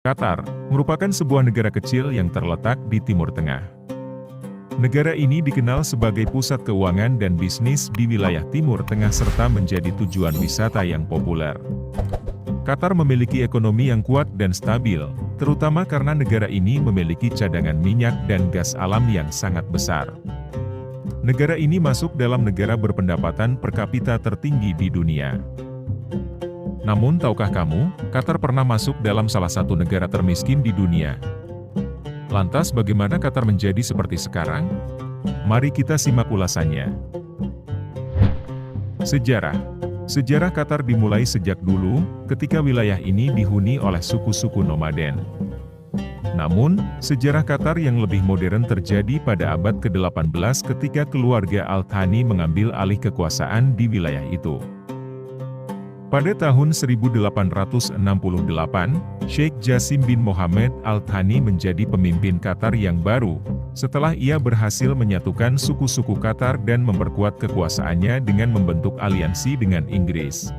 Qatar merupakan sebuah negara kecil yang terletak di Timur Tengah. Negara ini dikenal sebagai pusat keuangan dan bisnis di wilayah Timur Tengah serta menjadi tujuan wisata yang populer. Qatar memiliki ekonomi yang kuat dan stabil, terutama karena negara ini memiliki cadangan minyak dan gas alam yang sangat besar. Negara ini masuk dalam negara berpendapatan per kapita tertinggi di dunia. Namun tahukah kamu, Qatar pernah masuk dalam salah satu negara termiskin di dunia? Lantas bagaimana Qatar menjadi seperti sekarang? Mari kita simak ulasannya. Sejarah Qatar dimulai sejak dulu, ketika wilayah ini dihuni oleh suku-suku nomaden. Namun, sejarah Qatar yang lebih modern terjadi pada abad ke-18 ketika keluarga Al Thani mengambil alih kekuasaan di wilayah itu. Pada tahun 1868, Sheikh Jassim bin Mohammed Al Thani menjadi pemimpin Qatar yang baru, setelah ia berhasil menyatukan suku-suku Qatar dan memperkuat kekuasaannya dengan membentuk aliansi dengan Inggris.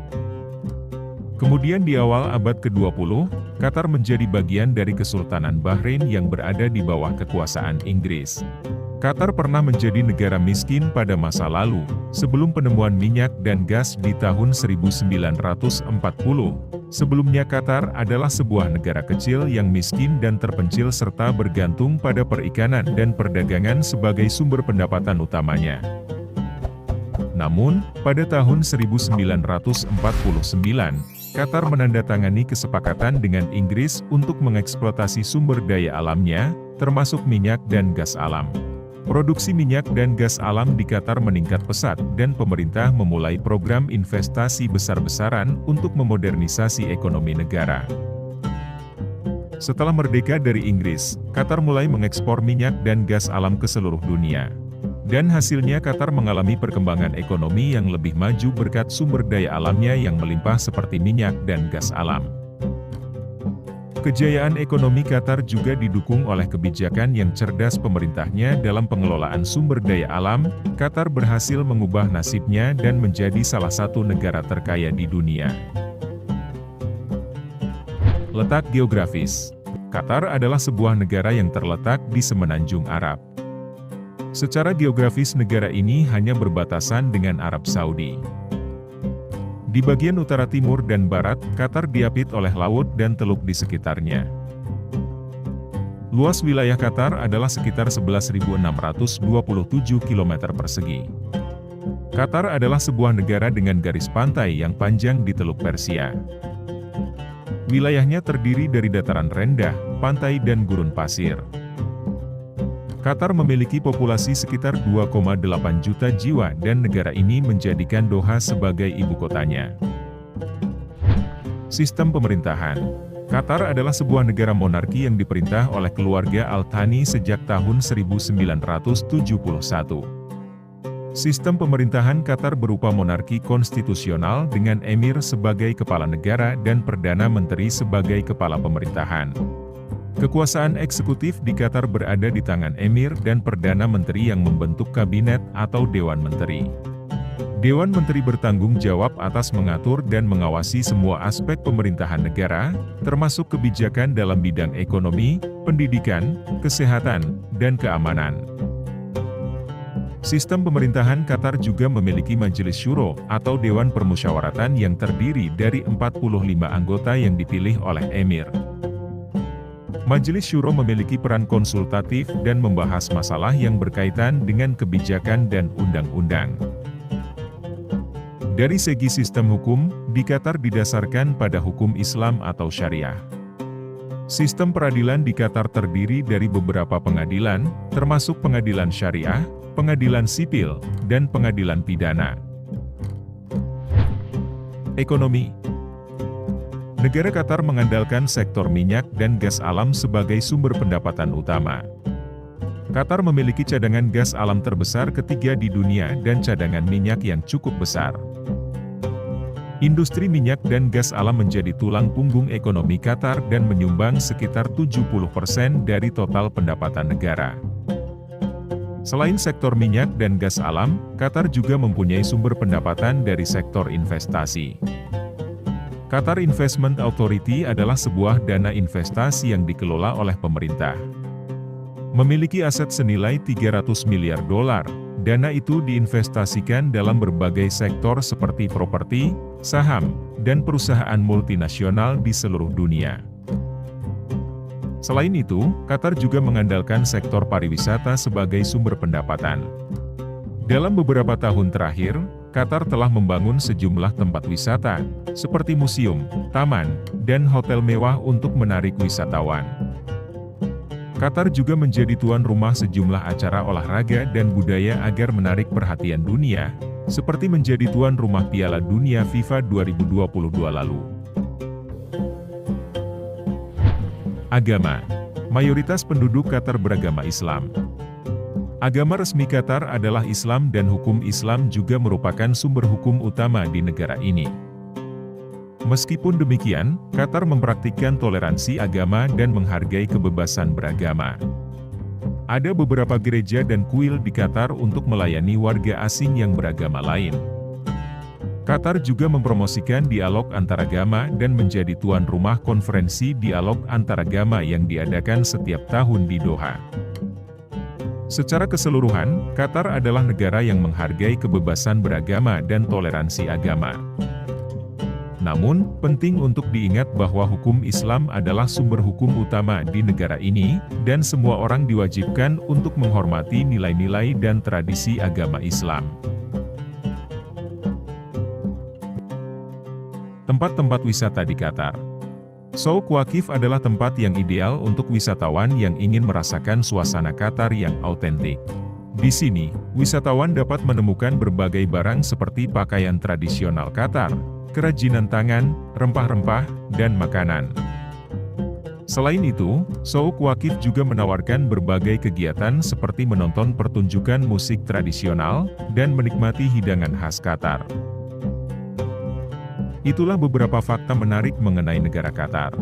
Kemudian di awal abad ke-20, Qatar menjadi bagian dari Kesultanan Bahrain yang berada di bawah kekuasaan Inggris. Qatar pernah menjadi negara miskin pada masa lalu, sebelum penemuan minyak dan gas di tahun 1940. Sebelumnya Qatar adalah sebuah negara kecil yang miskin dan terpencil serta bergantung pada perikanan dan perdagangan sebagai sumber pendapatan utamanya. Namun, pada tahun 1949, Qatar menandatangani kesepakatan dengan Inggris untuk mengeksploitasi sumber daya alamnya, termasuk minyak dan gas alam. Produksi minyak dan gas alam di Qatar meningkat pesat dan pemerintah memulai program investasi besar-besaran untuk memodernisasi ekonomi negara. Setelah merdeka dari Inggris, Qatar mulai mengekspor minyak dan gas alam ke seluruh dunia. Dan hasilnya Qatar mengalami perkembangan ekonomi yang lebih maju berkat sumber daya alamnya yang melimpah seperti minyak dan gas alam. Kejayaan ekonomi Qatar juga didukung oleh kebijakan yang cerdas pemerintahnya dalam pengelolaan sumber daya alam. Qatar berhasil mengubah nasibnya dan menjadi salah satu negara terkaya di dunia. Letak geografis. Qatar adalah sebuah negara yang terletak di semenanjung Arab. Secara geografis negara ini hanya berbatasan dengan Arab Saudi. Di bagian utara timur dan barat, Qatar diapit oleh laut dan teluk di sekitarnya. Luas wilayah Qatar adalah sekitar 11.627 km persegi. Qatar adalah sebuah negara dengan garis pantai yang panjang di Teluk Persia. Wilayahnya terdiri dari dataran rendah, pantai dan gurun pasir. Qatar memiliki populasi sekitar 2,8 juta jiwa dan negara ini menjadikan Doha sebagai ibu kotanya. Sistem pemerintahan. Qatar adalah sebuah negara monarki yang diperintah oleh keluarga Al Thani sejak tahun 1971. Sistem pemerintahan Qatar berupa monarki konstitusional dengan emir sebagai kepala negara dan perdana menteri sebagai kepala pemerintahan. Kekuasaan eksekutif di Qatar berada di tangan emir dan perdana menteri yang membentuk kabinet atau dewan menteri. Dewan menteri bertanggung jawab atas mengatur dan mengawasi semua aspek pemerintahan negara, termasuk kebijakan dalam bidang ekonomi, pendidikan, kesehatan, dan keamanan. Sistem pemerintahan Qatar juga memiliki Majelis Syuro atau Dewan Permusyawaratan yang terdiri dari 45 anggota yang dipilih oleh emir. Majelis Syuro memiliki peran konsultatif dan membahas masalah yang berkaitan dengan kebijakan dan undang-undang. Dari segi sistem hukum, di Qatar didasarkan pada hukum Islam atau Syariah. Sistem peradilan di Qatar terdiri dari beberapa pengadilan, termasuk pengadilan syariah, pengadilan sipil, dan pengadilan pidana. Ekonomi. Negara Qatar mengandalkan sektor minyak dan gas alam sebagai sumber pendapatan utama. Qatar memiliki cadangan gas alam terbesar ketiga di dunia dan cadangan minyak yang cukup besar. Industri minyak dan gas alam menjadi tulang punggung ekonomi Qatar dan menyumbang sekitar 70% dari total pendapatan negara. Selain sektor minyak dan gas alam, Qatar juga mempunyai sumber pendapatan dari sektor investasi. Qatar Investment Authority adalah sebuah dana investasi yang dikelola oleh pemerintah. Memiliki aset senilai 300 miliar dolar, dana itu diinvestasikan dalam berbagai sektor seperti properti, saham, dan perusahaan multinasional di seluruh dunia. Selain itu, Qatar juga mengandalkan sektor pariwisata sebagai sumber pendapatan. Dalam beberapa tahun terakhir, Qatar telah membangun sejumlah tempat wisata, seperti museum, taman, dan hotel mewah untuk menarik wisatawan. Qatar juga menjadi tuan rumah sejumlah acara olahraga dan budaya agar menarik perhatian dunia, seperti menjadi tuan rumah Piala Dunia FIFA 2022 lalu. Agama. Mayoritas penduduk Qatar beragama Islam. Agama resmi Qatar adalah Islam dan hukum Islam juga merupakan sumber hukum utama di negara ini. Meskipun demikian, Qatar mempraktikkan toleransi agama dan menghargai kebebasan beragama. Ada beberapa gereja dan kuil di Qatar untuk melayani warga asing yang beragama lain. Qatar juga mempromosikan dialog antaragama dan menjadi tuan rumah konferensi dialog antaragama yang diadakan setiap tahun di Doha. Secara keseluruhan, Qatar adalah negara yang menghargai kebebasan beragama dan toleransi agama. Namun, penting untuk diingat bahwa hukum Islam adalah sumber hukum utama di negara ini, dan semua orang diwajibkan untuk menghormati nilai-nilai dan tradisi agama Islam. Tempat-tempat wisata di Qatar. Souk Waqif adalah tempat yang ideal untuk wisatawan yang ingin merasakan suasana Qatar yang autentik. Di sini, wisatawan dapat menemukan berbagai barang seperti pakaian tradisional Qatar, kerajinan tangan, rempah-rempah, dan makanan. Selain itu, Souk Waqif juga menawarkan berbagai kegiatan seperti menonton pertunjukan musik tradisional, dan menikmati hidangan khas Qatar. Itulah beberapa fakta menarik mengenai negara Qatar.